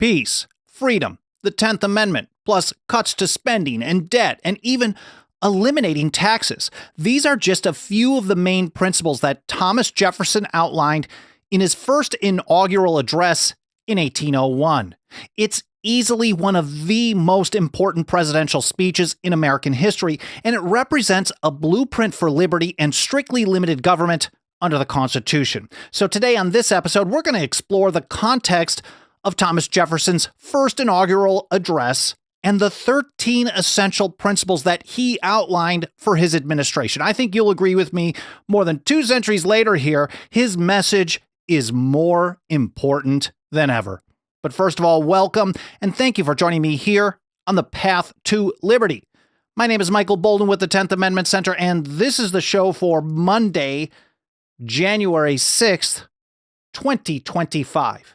peace, freedom, the 10th Amendment, plus cuts to spending and debt, and even eliminating taxes. These are just a few of the main principles that Thomas Jefferson outlined in his first inaugural address in 1801. It's easily one of the most important presidential speeches in American history, and it represents a blueprint for liberty and strictly limited government under the Constitution. So today on this episode, we're going to explore the context of Thomas Jefferson's first inaugural address and the 13 essential principles that he outlined for his administration. I think you'll agree with me, more than 2 centuries later here, his message is more important than ever. But first of all, welcome, and thank you for joining me here on the Path to Liberty. My name is Michael Bolden with the 10th Amendment Center, and this is the show for Monday, January 6th, 2025.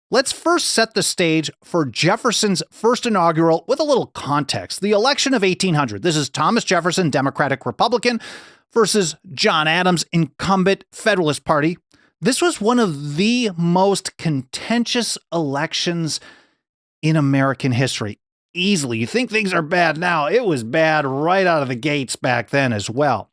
Let's first set the stage for Jefferson's first inaugural with a little context. The election of 1800. This is Thomas Jefferson, Democratic Republican, versus John Adams, incumbent Federalist Party. This was one of the most contentious elections in American history. Easily. You think things are bad now. It was bad right out of the gates back then as well.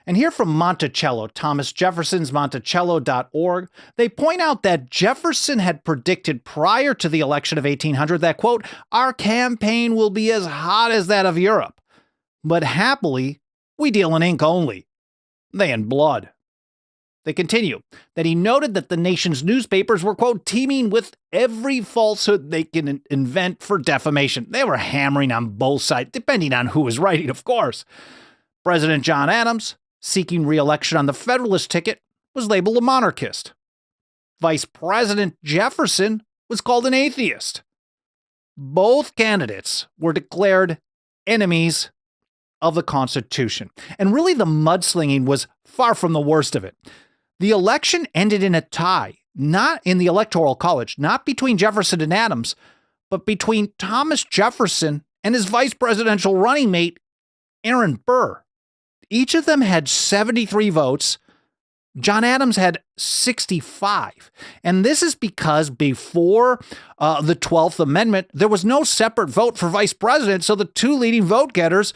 And here from Monticello, Thomas Jefferson's Monticello.org, they point out that Jefferson had predicted prior to the election of 1800 that, quote, our campaign will be as hot as that of Europe. But happily, we deal in ink only. They in blood. They continue that he noted that the nation's newspapers were, quote, teeming with every falsehood they can invent for defamation. They were hammering on both sides, depending on who was writing, of course. President John Adams, seeking re-election on the Federalist ticket, was labeled a monarchist. Vice President Jefferson was called an atheist. Both candidates were declared enemies of the Constitution. And really, the mudslinging was far from the worst of it. The election ended in a tie, not in the Electoral College, not between Jefferson and Adams, but between Thomas Jefferson and his vice presidential running mate, Aaron Burr. Each of them had 73 votes. John Adams had 65. And this is because before the 12th Amendment, there was no separate vote for vice president, so the 2 leading vote getters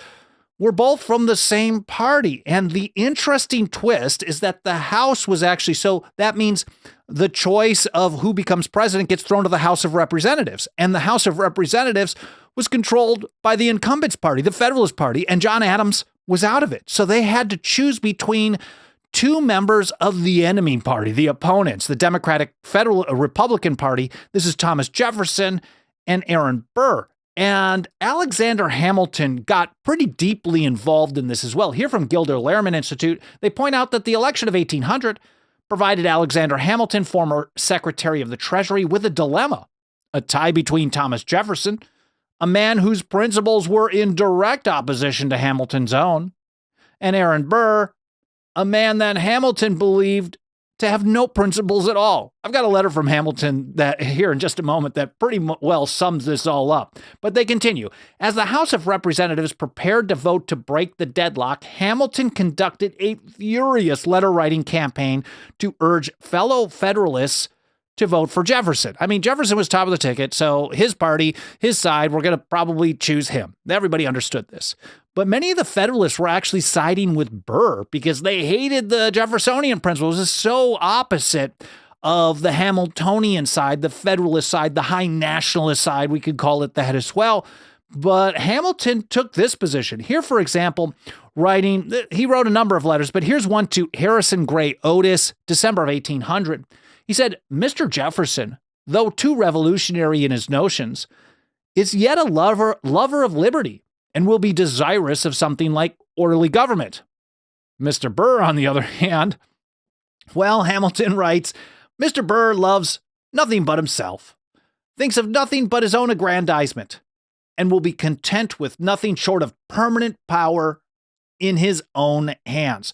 were both from the same party. And the interesting twist is that the House was actually, so that means the choice of who becomes president gets thrown to the House of Representatives. And the House of Representatives was controlled by the incumbents party, the Federalist Party, and John Adams was out of it. So they had to choose between 2 members of the enemy party, the opponents, the Democratic Republican Party. This is Thomas Jefferson and Aaron Burr. And Alexander Hamilton got pretty deeply involved in this as well. Here from Gilder Lehrman Institute, they point out that the election of 1800 provided Alexander Hamilton, former Secretary of the Treasury, with a dilemma, a tie between Thomas Jefferson, a man whose principles were in direct opposition to Hamilton's own, and Aaron Burr, a man that Hamilton believed to have no principles at all. I've got a letter from Hamilton that here in just a moment that pretty well sums this all up. But they continue. As the House of Representatives prepared to vote to break the deadlock, Hamilton conducted a furious letter-writing campaign to urge fellow Federalists to vote for Jefferson. I mean, Jefferson was top of the ticket, so his party, his side, were going to probably choose him. Everybody understood this. But many of the Federalists were actually siding with Burr because they hated the Jeffersonian principles. It was so opposite of the Hamiltonian side, the Federalist side, the high nationalist side. We could call it that as well. But Hamilton took this position. Here, for example, he wrote a number of letters, but here's one to Harrison Gray Otis, December of 1800. He said, Mr. Jefferson, though too revolutionary in his notions, is yet a lover of liberty and will be desirous of something like orderly government. Mr. Burr, on the other hand, well, Hamilton writes, Mr. Burr loves nothing but himself, thinks of nothing but his own aggrandizement, and will be content with nothing short of permanent power in his own hands.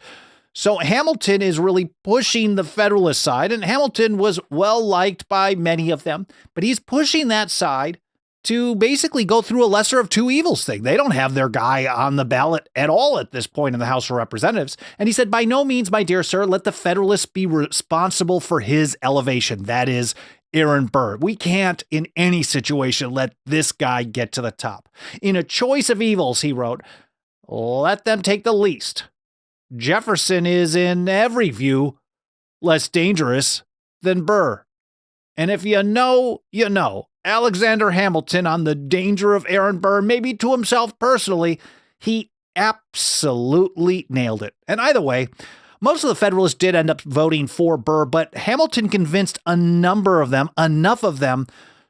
So Hamilton is really pushing the Federalist side, and Hamilton was well liked by many of them, but he's pushing that side to basically go through a lesser of two evils thing. They don't have their guy on the ballot at all at this point in the House of Representatives. And he said, by no means, my dear sir, let the Federalists be responsible for his elevation. That is, Aaron Burr. We can't, in any situation, let this guy get to the top. In a choice of evils, he wrote, let them take the least. Jefferson is, in every view, less dangerous than Burr. And if you know, you know. Alexander Hamilton, on the danger of Aaron Burr, maybe to himself personally, he absolutely nailed it. And either way, most of the Federalists did end up voting for Burr, but Hamilton convinced enough of them,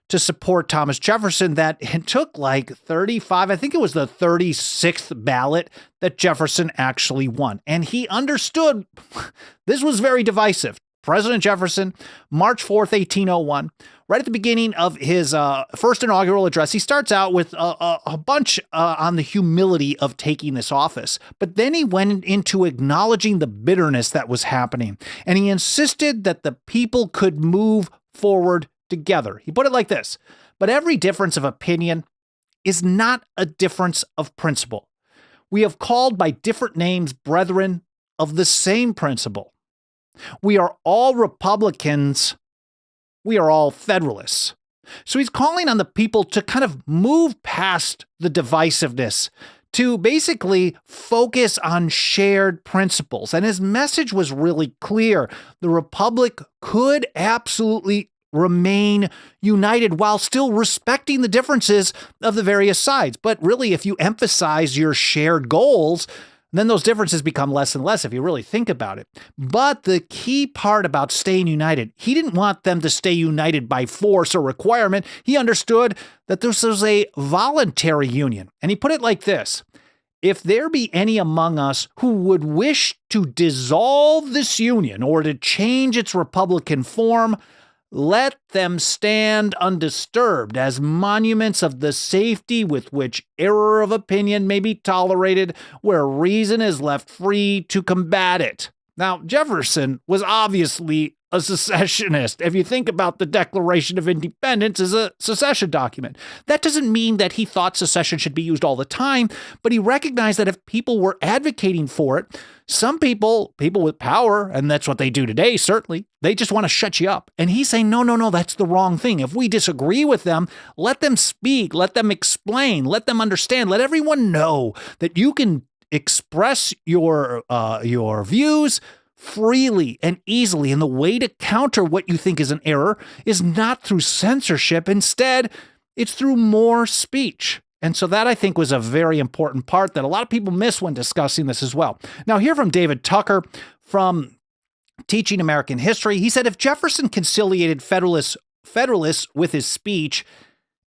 to support Thomas Jefferson that it took like 35, I think it was the 36th ballot that Jefferson actually won. And he understood this was very divisive. President Jefferson, March 4th, 1801, right at the beginning of his first inaugural address, he starts out with a bunch on the humility of taking this office. But then he went into acknowledging the bitterness that was happening. And he insisted that the people could move forward together. He put it like this: but every difference of opinion is not a difference of principle. We have called by different names brethren of the same principle. We are all Republicans. We are all Federalists. So he's calling on the people to kind of move past the divisiveness, to basically focus on shared principles. And his message was really clear. The Republic could absolutely remain united while still respecting the differences of the various sides. But really, if you emphasize your shared goals, then those differences become less and less if you really think about it. But the key part about staying united, he didn't want them to stay united by force or requirement. He understood that this was a voluntary union. And he put it like this: if there be any among us who would wish to dissolve this union or to change its republican form, let them stand undisturbed as monuments of the safety with which error of opinion may be tolerated, where reason is left free to combat it. Now, Jefferson was obviously a secessionist. If you think about the Declaration of Independence as a secession document, that doesn't mean that he thought secession should be used all the time, but he recognized that if people were advocating for it, some people with power, and that's what they do today, certainly, they just want to shut you up. And he's saying, no, that's the wrong thing. If we disagree with them, let them speak, let them explain, let them understand, let everyone know that you can express your views freely and easily. And the way to counter what you think is an error is not through censorship. Instead, it's through more speech. And so that, I think, was a very important part that a lot of people miss when discussing this as well. Now, hear from David Tucker from Teaching American History. He said if Jefferson conciliated Federalists with his speech,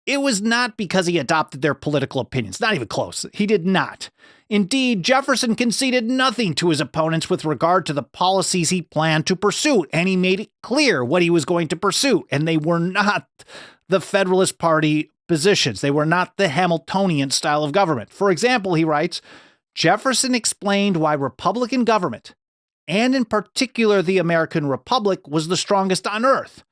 it was not because he adopted their political opinions. Not even close. He did not. Indeed, Jefferson conceded nothing to his opponents with regard to the policies he planned to pursue, and he made it clear what he was going to pursue, and they were not the Federalist Party positions. They were not the Hamiltonian style of government. For example, he writes, Jefferson explained why Republican government, and in particular the American Republic, was the strongest on earth.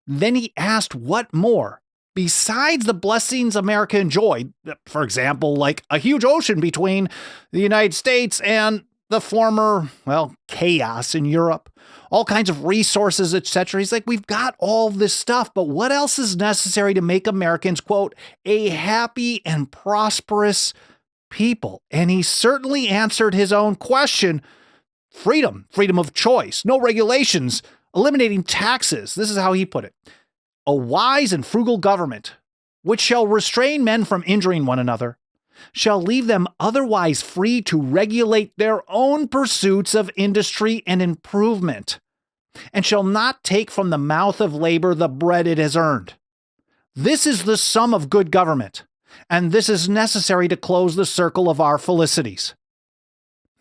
Then he asked what more, besides the blessings America enjoyed, for example, like a huge ocean between the United States and the former, chaos in Europe, all kinds of resources, etc. He's like, we've got all this stuff, but what else is necessary to make Americans, quote, a happy and prosperous people? And he certainly answered his own question: freedom of choice, no regulations, eliminating taxes. This is how he put it: a wise and frugal government, which shall restrain men from injuring one another, shall leave them otherwise free to regulate their own pursuits of industry and improvement, and shall not take from the mouth of labor the bread it has earned. This is the sum of good government, and this is necessary to close the circle of our felicities.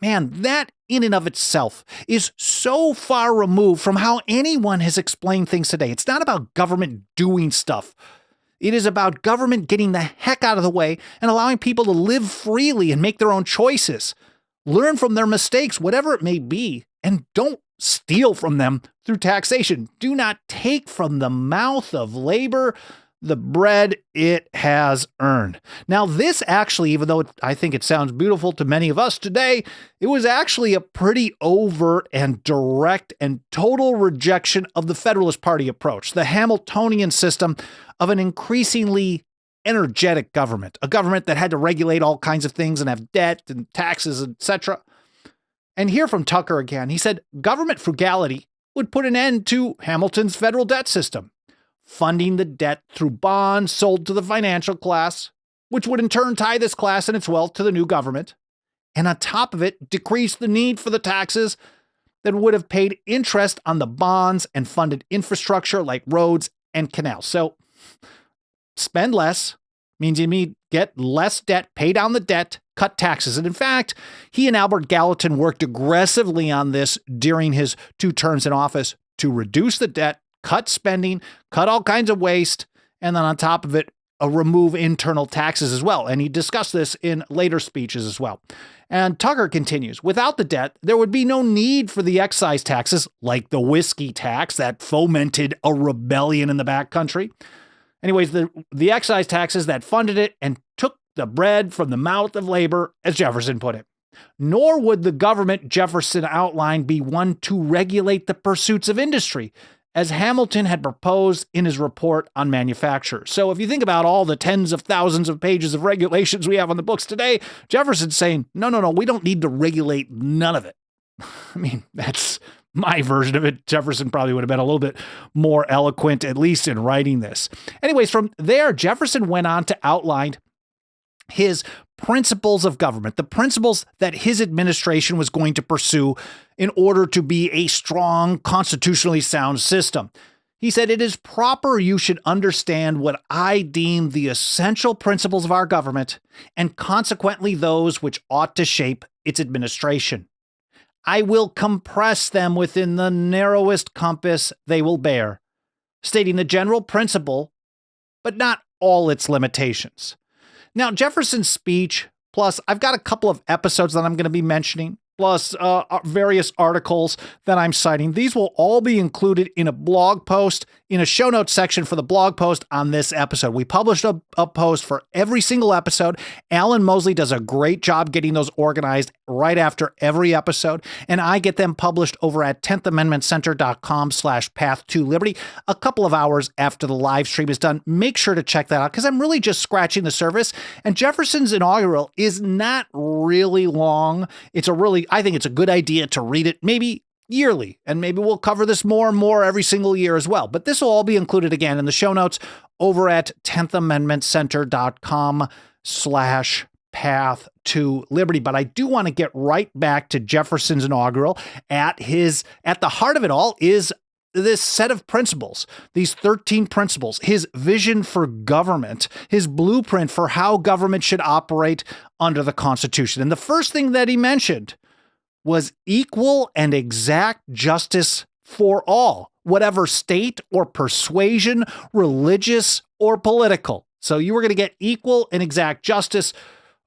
Man, that in and of itself is so far removed from how anyone has explained things today. It's not about government doing stuff. It is about government getting the heck out of the way and allowing people to live freely and make their own choices. Learn from their mistakes, whatever it may be, and don't steal from them through taxation. Do not take from the mouth of labor the bread it has earned. Now, this actually, even though I think it sounds beautiful to many of us today, it was actually a pretty overt and direct and total rejection of the Federalist Party approach, the Hamiltonian system of an increasingly energetic government, a government that had to regulate all kinds of things and have debt and taxes, etc. And here from Tucker again, he said government frugality would put an end to Hamilton's federal debt system, funding the debt through bonds sold to the financial class, which would in turn tie this class and its wealth to the new government, and on top of it, decrease the need for the taxes that would have paid interest on the bonds and funded infrastructure like roads and canals. So spend less means you get less debt, pay down the debt, cut taxes. And in fact, he and Albert Gallatin worked aggressively on this during his 2 terms in office to reduce the debt, cut spending, cut all kinds of waste, and then on top of it, remove internal taxes as well. And he discussed this in later speeches as well. And Tucker continues, without the debt, there would be no need for the excise taxes like the whiskey tax that fomented a rebellion in the backcountry. Anyways, the excise taxes that funded it and took the bread from the mouth of labor, as Jefferson put it. Nor would the government Jefferson outlined be one to regulate the pursuits of industry, as Hamilton had proposed in his report on manufacture. So if you think about all the tens of thousands of pages of regulations we have on the books today, Jefferson's saying, no, we don't need to regulate none of it. I mean, that's my version of it. Jefferson probably would have been a little bit more eloquent, at least in writing this. Anyways, from there, Jefferson went on to outline his principles of government, the principles that his administration was going to pursue in order to be a strong, constitutionally sound system. He said, it is proper you should understand what I deem the essential principles of our government, and consequently those which ought to shape its administration. I will compress them within the narrowest compass they will bear, stating the general principle, but not all its limitations. Now, Jefferson's speech, plus I've got a couple of episodes that I'm going to be mentioning, plus various articles that I'm citing. These will all be included in a blog post, in a show notes section for the blog post on this episode. We published a post for every single episode. Alan Mosley does a great job getting those organized right after every episode, and I get them published over at 10thamendmentcenter.com/path2liberty a couple of hours after the live stream is done. Make sure to check that out because I'm really just scratching the surface. And Jefferson's Inaugural is not really long. I think it's a good idea to read it maybe yearly, and maybe we'll cover this more and more every single year as well. But this will all be included again in the show notes over at 10thamendmentcenter.com/path2liberty. But I do want to get right back to Jefferson's Inaugural. At the heart of it all is this set of principles, these 13 principles, his vision for government, his blueprint for how government should operate under the Constitution. And the first thing that he mentioned was equal and exact justice for all, whatever state or persuasion, religious or political. So you were going to get equal and exact justice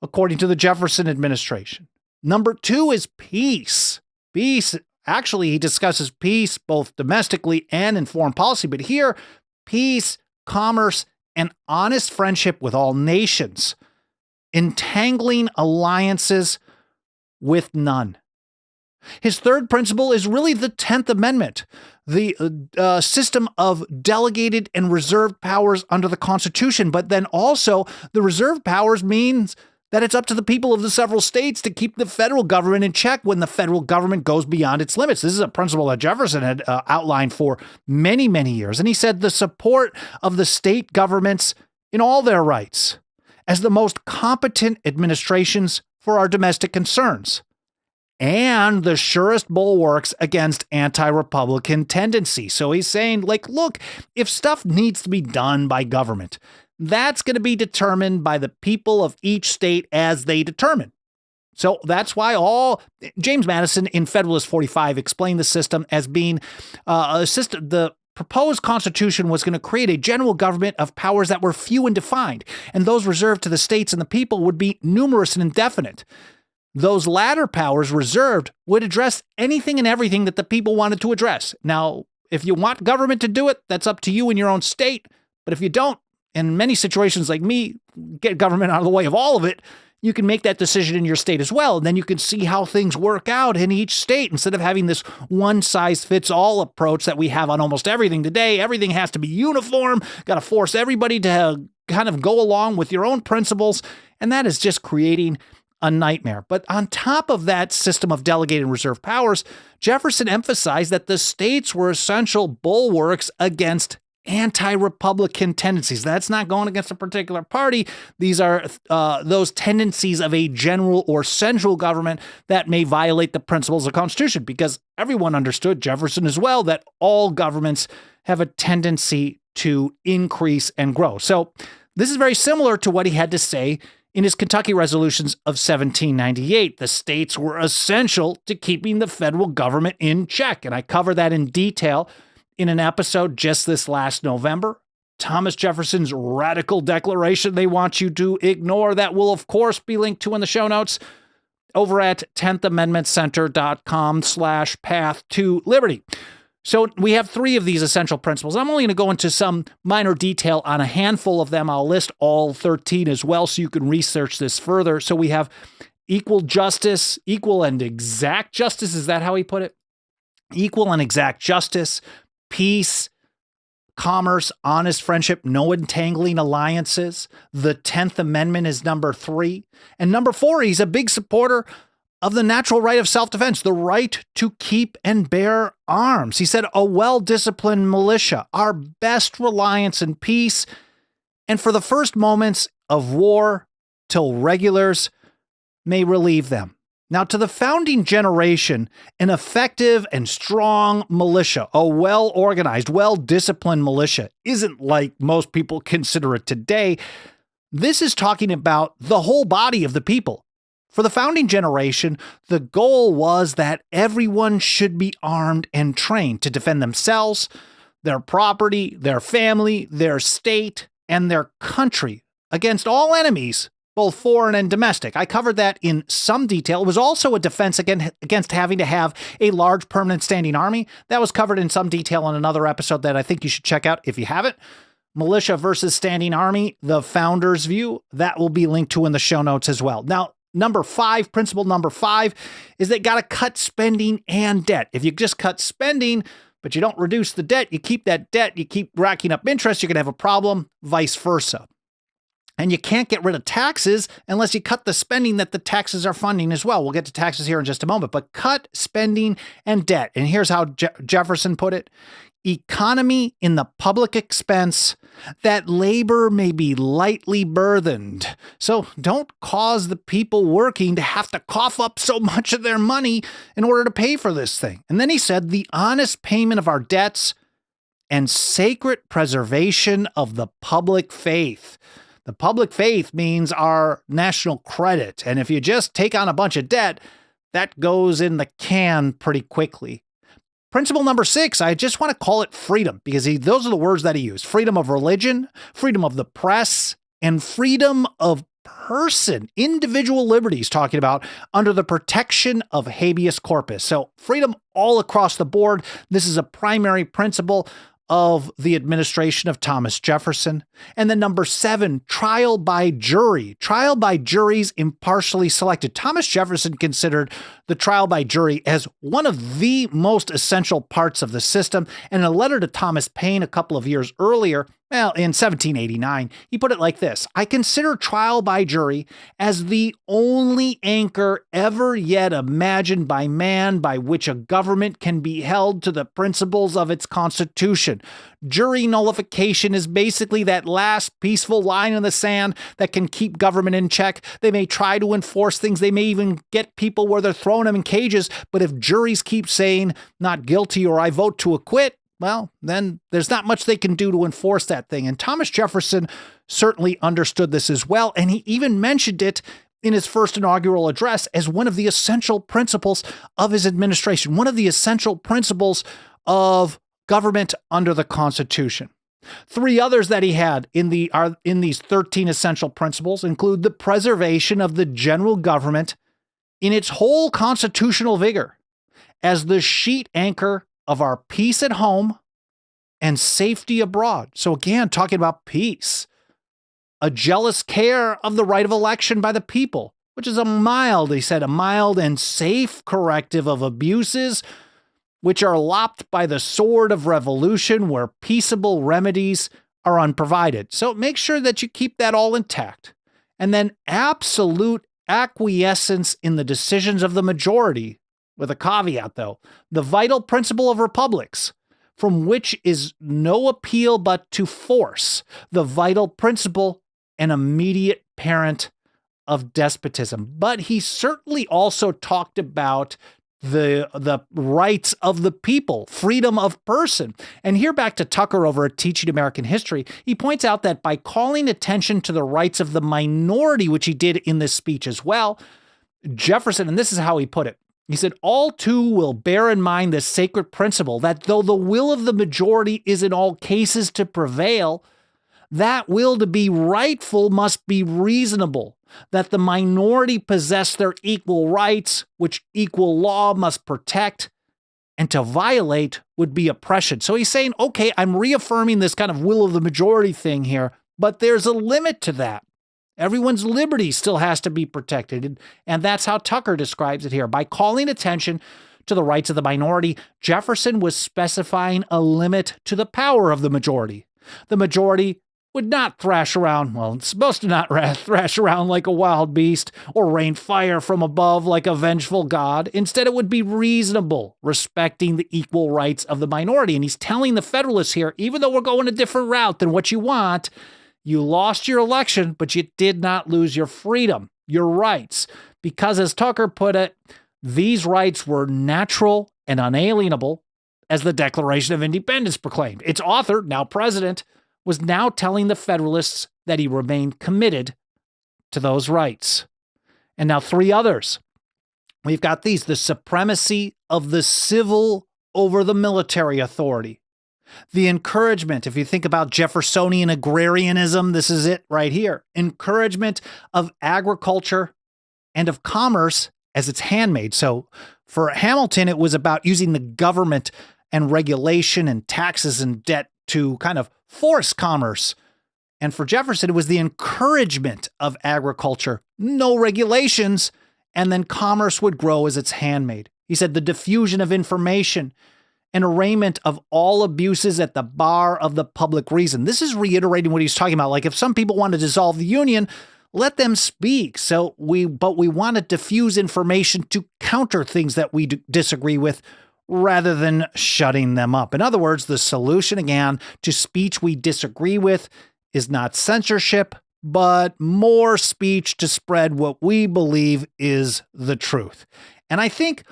according to the Jefferson administration. Number 2 is peace. Peace. Actually, he discusses peace both domestically and in foreign policy, but here, peace, commerce, and honest friendship with all nations, entangling alliances with none. His third principle is really the 10th Amendment, the system of delegated and reserved powers under the Constitution, but then also the reserved powers means that it's up to the people of the several states to keep the federal government in check when the federal government goes beyond its limits. This is a principle that Jefferson had outlined for many, many years. And he said the support of the state governments in all their rights as the most competent administrations for our domestic concerns and the surest bulwarks against anti-Republican tendencies. So he's saying, look, if stuff needs to be done by government, that's going to be determined by the people of each state as they determine. So that's why James Madison in Federalist 45 explained the system as being a system. The proposed Constitution was going to create a general government of powers that were few and defined, and those reserved to the states and the people would be numerous and indefinite. Those latter powers reserved would address anything and everything that the people wanted to address. Now, if you want government to do it, that's up to you in your own state. But if you don't, in many situations like me, get government out of the way of all of it, you can make that decision in your state as well. And then you can see how things work out in each state instead of having this one-size-fits-all approach that we have on almost everything today. Everything has to be uniform, got to force everybody to kind of go along with your own principles, and that is just creating a nightmare. But on top of that system of delegated and reserved powers, Jefferson emphasized that the states were essential bulwarks against anti-Republican tendencies. That's not going against a particular party. These are those tendencies of a general or central government that may violate the principles of the Constitution, because everyone understood, Jefferson as well, that all governments have a tendency to increase and grow. So this is very similar to what he had to say in his Kentucky resolutions of 1798. The states were essential to keeping the federal government in check. And I cover that in detail in an episode just this last November. Thomas Jefferson's radical declaration they want you to ignore, that will, of course, be linked to in the show notes over at 10thamendmentcenter.com/path to liberty. So we have 3 of these essential principles. I'm only going to go into some minor detail on a handful of them. I'll list all 13 as well so you can research this further. So we have equal justice, equal and exact justice. Is that how he put it? Equal and exact justice, peace, commerce, honest friendship, no entangling alliances. The 10th Amendment is number 3. And number 4, he's a big supporter of the natural right of self-defense, the right to keep and bear arms. He said, a well-disciplined militia, our best reliance in peace, and for the first moments of war till regulars may relieve them. Now, to the founding generation, an effective and strong militia, a well-organized, well-disciplined militia, isn't like most people consider it today. This is talking about the whole body of the people. For the founding generation, the goal was that everyone should be armed and trained to defend themselves, their property, their family, their state, and their country against all enemies, both foreign and domestic. I covered that in some detail. It was also a defense against having to have a large permanent standing army. That was covered in some detail in another episode that I think you should check out if you haven't. Militia versus standing army, the founder's view, that will be linked to in the show notes as well. Now, principle number 5 is that got to cut spending and debt. If you just cut spending, but you don't reduce the debt, you keep that debt, you keep racking up interest, you're going to have a problem, vice versa. And you can't get rid of taxes unless you cut the spending that the taxes are funding as well. We'll get to taxes here in just a moment, but cut spending and debt. And here's how Jefferson put it. Economy in the public expense, that labor may be lightly burthened. So don't cause the people working to have to cough up so much of their money in order to pay for this thing. And then he said, the honest payment of our debts and sacred preservation of the public faith. The public faith means our national credit. And if you just take on a bunch of debt, that goes in the can pretty quickly. Principle number 6, I just want to call it freedom, because those are the words that he used. Freedom of religion, freedom of the press, and freedom of person, individual liberties, talking about under the protection of habeas corpus. So freedom all across the board. This is a primary principle of the administration of Thomas Jefferson. And then number 7, trial by jury. Trial by juries impartially selected. Thomas Jefferson considered the trial by jury as one of the most essential parts of the system. And in a letter to Thomas Paine a couple of years earlier, well, in 1789, he put it like this: I consider trial by jury as the only anchor ever yet imagined by man by which a government can be held to the principles of its constitution. Jury nullification is basically that last peaceful line in the sand that can keep government in check. They may try to enforce things. They may even get people where they're throwing them in cages. But if juries keep saying not guilty or I vote to acquit, well, then there's not much they can do to enforce that thing. And Thomas Jefferson certainly understood this as well. And he even mentioned it in his first inaugural address as one of the essential principles of his administration, one of the essential principles of government under the Constitution. 3 others that he had in these 13 essential principles include the preservation of the general government in its whole constitutional vigor as the sheet anchor of our peace at home and safety abroad. So again, talking about peace. a jealous care of the right of election by the people, which is a mild and safe corrective of abuses which are lopped by the sword of revolution where peaceable remedies are unprovided. So make sure that you keep that all intact. And then absolute acquiescence in the decisions of the majority, with a caveat though, the vital principle of republics, from which is no appeal but to force, the vital principle and immediate parent of despotism. But he certainly also talked about the rights of the people, freedom of person. And here back to Tucker over at Teaching American History, he points out that by calling attention to the rights of the minority, which he did in this speech as well, Jefferson, and this is how he put it, he said, all too will bear in mind this sacred principle that though the will of the majority is in all cases to prevail, that will to be rightful must be reasonable, that the minority possess their equal rights, which equal law must protect, and to violate would be oppression. So he's saying, okay, I'm reaffirming this kind of will of the majority thing here, but there's a limit to that. Everyone's liberty still has to be protected. And that's how Tucker describes it here. By calling attention to the rights of the minority, Jefferson was specifying a limit to the power of the majority. The majority would not thrash around, well, it's supposed to not thrash around like a wild beast or rain fire from above like a vengeful god. Instead, it would be reasonable, respecting the equal rights of the minority. And he's telling the Federalists here, even though we're going a different route than what you want, you lost your election, but you did not lose your freedom, your rights. Because as Tucker put it, these rights were natural and unalienable, as the Declaration of Independence proclaimed. Its author, now president, was now telling the Federalists that he remained committed to those rights. And now three others. We've got these: the supremacy of the civil over the military authority. The encouragement, if you think about Jeffersonian agrarianism, this is it right here. Encouragement of agriculture and of commerce as its handmaid. So for Hamilton, it was about using the government and regulation and taxes and debt to kind of force commerce. And for Jefferson, it was the encouragement of agriculture, no regulations, and then commerce would grow as its handmaid. He said the diffusion of information and arraignment of all abuses at the bar of the public reason. This is reiterating what he's talking about. Like if some people want to dissolve the Union, let them speak. But we want to diffuse information to counter things that we disagree with, rather than shutting them up. In other words, the solution, again, to speech we disagree with is not censorship, but more speech to spread what we believe is the truth. And I think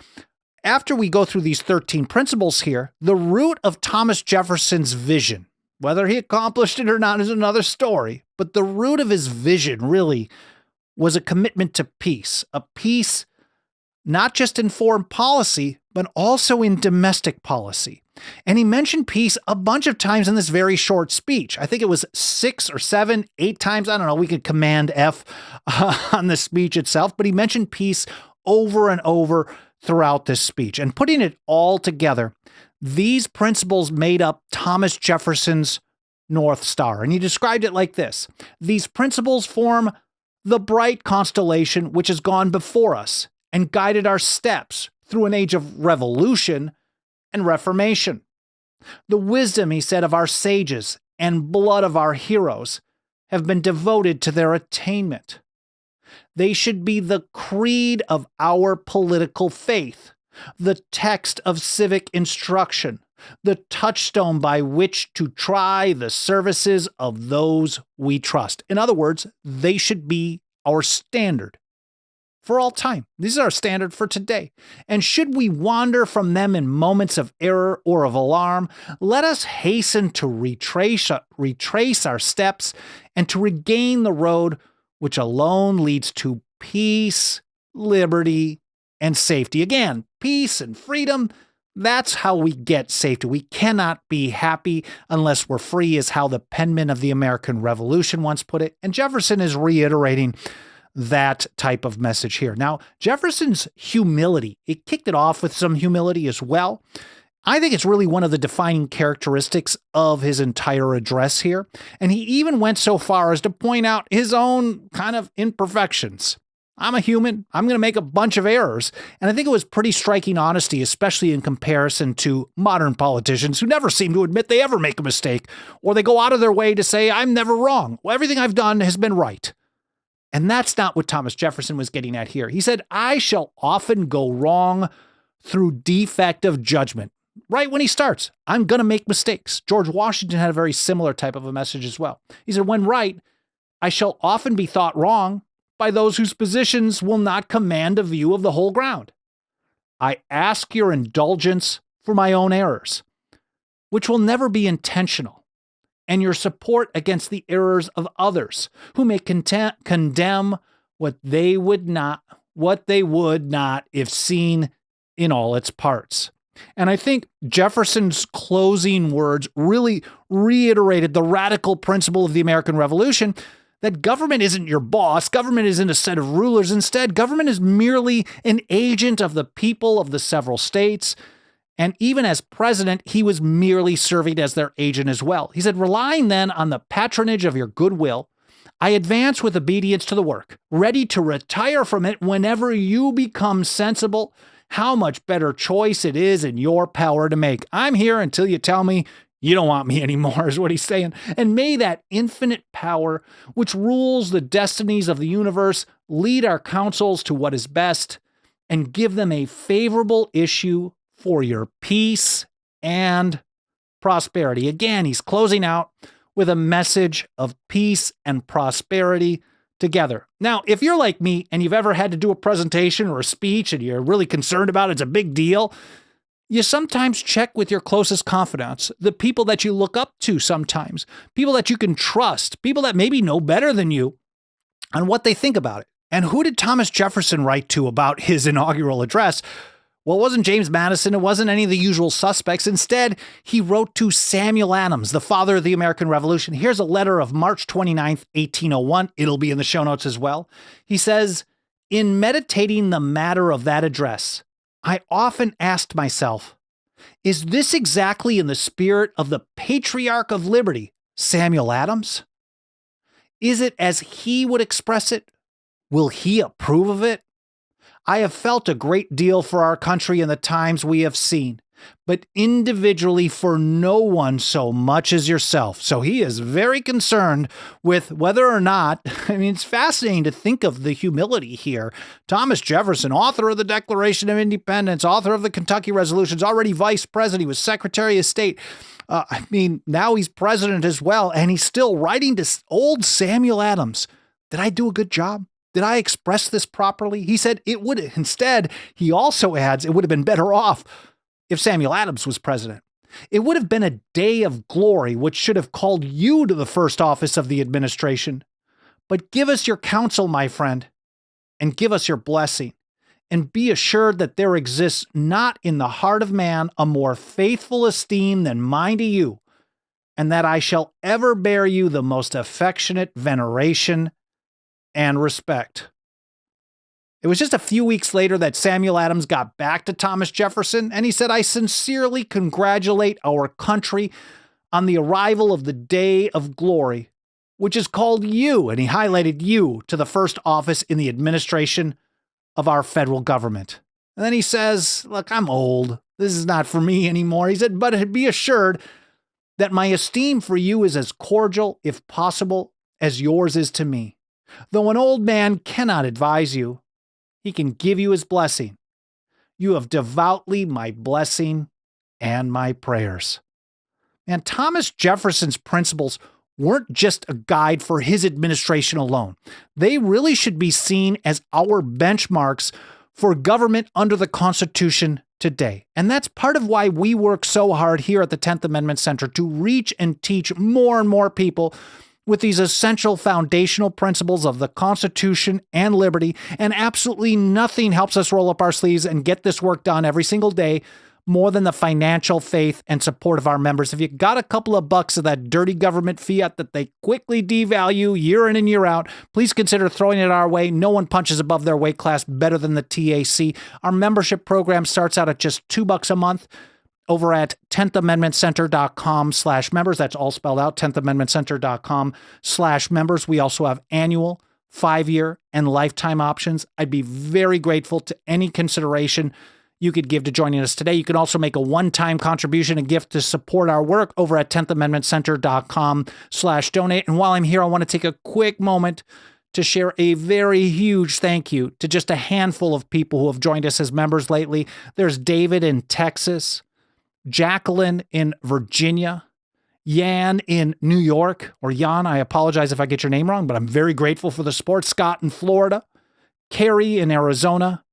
after we go through these 13 principles here, the root of Thomas Jefferson's vision, whether he accomplished it or not is another story, but the root of his vision really was a commitment to peace, a peace not just in foreign policy, but also in domestic policy. And he mentioned peace a bunch of times in this very short speech. I think it was 6 or 7, 8 times. I don't know. We could command F on the speech itself, but he mentioned peace over and over throughout this speech. And putting it all together, these principles made up Thomas Jefferson's North Star. And he described it like this: these principles form the bright constellation which has gone before us and guided our steps through an age of revolution and reformation. The wisdom, he said, of our sages and blood of our heroes have been devoted to their attainment. They should be the creed of our political faith, the text of civic instruction, the touchstone by which to try the services of those we trust. In other words, they should be our standard for all time. These are our standard for today. And should we wander from them in moments of error or of alarm, let us hasten to retrace our steps and to regain the road which alone leads to peace, liberty, and safety. Again, peace and freedom, that's how we get safety. We cannot be happy unless we're free, is how the penman of the American Revolution once put it. And Jefferson is reiterating that type of message here. Now, Jefferson's humility, it kicked it off with some humility as well. I think it's really one of the defining characteristics of his entire address here, and he even went so far as to point out his own kind of imperfections. I'm a human. I'm going to make a bunch of errors. And I think it was pretty striking honesty, especially in comparison to modern politicians who never seem to admit they ever make a mistake, or they go out of their way to say, I'm never wrong. Well, everything I've done has been right. And that's not what Thomas Jefferson was getting at here. He said, I shall often go wrong through defect of judgment. Right when he starts, I'm going to make mistakes. George Washington had a very similar type of a message as well. He said, when right, I shall often be thought wrong by those whose positions will not command a view of the whole ground. I ask your indulgence for my own errors, which will never be intentional, and your support against the errors of others who may condemn what they would not if seen in all its parts. And I think Jefferson's closing words really reiterated the radical principle of the American Revolution that government isn't your boss, government isn't a set of rulers. Instead, government is merely an agent of the people of the several states. And even as president, he was merely serving as their agent as well. He said, relying then on the patronage of your goodwill, I advance with obedience to the work, ready to retire from it whenever you become sensible how much better choice it is in your power to make. I'm here until you tell me you don't want me anymore, is what he's saying. And may that infinite power, which rules the destinies of the universe, lead our counsels to what is best and give them a favorable issue for your peace and prosperity. Again, he's closing out with a message of peace and prosperity together. Now, if you're like me and you've ever had to do a presentation or a speech and you're really concerned about it, it's a big deal, you sometimes check with your closest confidants, the people that you look up to sometimes, people that you can trust, people that maybe know better than you on what they think about it. And who did Thomas Jefferson write to about his inaugural address? Well, it wasn't James Madison. It wasn't any of the usual suspects. Instead, he wrote to Samuel Adams, the father of the American Revolution. Here's a letter of March 29th, 1801. It'll be in the show notes as well. He says, in meditating the matter of that address, I often asked myself, is this exactly in the spirit of the patriarch of liberty, Samuel Adams? Is it as he would express it? Will he approve of it? I have felt a great deal for our country in the times we have seen, but individually for no one so much as yourself. So he is very concerned with whether or not, it's fascinating to think of the humility here. Thomas Jefferson, author of the Declaration of Independence, author of the Kentucky Resolutions, already vice president, he was Secretary of State. Now he's president as well, and he's still writing to old Samuel Adams. Did I do a good job? Did I express this properly? He said it would. Instead, he also adds, it would have been better off if Samuel Adams was president. It would have been a day of glory, which should have called you to the first office of the administration. But give us your counsel, my friend, and give us your blessing. And be assured that there exists not in the heart of man a more faithful esteem than mine to you, and that I shall ever bear you the most affectionate veneration and respect. It was just a few weeks later that Samuel Adams got back to Thomas Jefferson, and he said, I sincerely congratulate our country on the arrival of the day of glory, which is called you, and he highlighted you, to the first office in the administration of our federal government. And then he says, look, I'm old. This is not for me anymore. He said, but be assured that my esteem for you is as cordial, if possible, as yours is to me. Though an old man cannot advise you, he can give you his blessing. You have devoutly my blessing and my prayers. And Thomas Jefferson's principles weren't just a guide for his administration alone. They really should be seen as our benchmarks for government under the Constitution today. And that's part of why we work so hard here at the 10th Amendment Center to reach and teach more and more people with these essential foundational principles of the Constitution and liberty, and absolutely nothing helps us roll up our sleeves and get this work done every single day more than the financial faith and support of our members. If you got a couple of bucks of that dirty government fiat that they quickly devalue year in and year out, please consider throwing it our way. No one punches above their weight class better than the TAC. Our membership program starts out at just $2 a month. over at 10thamendmentcenter.com/members. That's all spelled out, 10thamendmentcenter.com/members. We also have annual, 5-year, and lifetime options. I'd be very grateful to any consideration you could give to joining us today. You can also make a one-time contribution, a gift to support our work over at 10thamendmentcenter.com/donate. And while I'm here, I want to take a quick moment to share a very huge thank you to just a handful of people who have joined us as members lately. There's David in Texas, Jacqueline in Virginia, Yan in New York, or Jan, I apologize if I get your name wrong, but I'm very grateful for the support. Scott in Florida, Carrie in Arizona,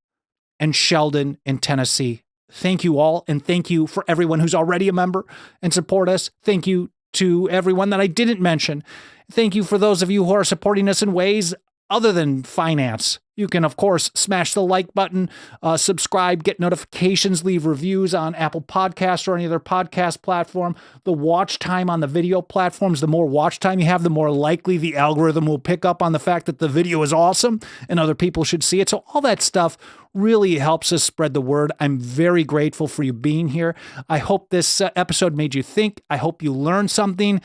and Sheldon in Tennessee. Thank you all, and thank you for everyone who's already a member and support us. Thank you to everyone that I didn't mention. Thank you for those of you who are supporting us in ways other than finance. You can, of course, smash the like button, subscribe, get notifications, leave reviews on Apple Podcasts or any other podcast platform. The watch time on the video platforms, the more watch time you have, the more likely the algorithm will pick up on the fact that the video is awesome and other people should see it. So all that stuff really helps us spread the word. I'm very grateful for you being here. I hope this episode made you think. I hope you learned something.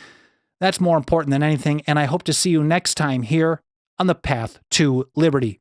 That's more important than anything. And I hope to see you next time here on the path to liberty.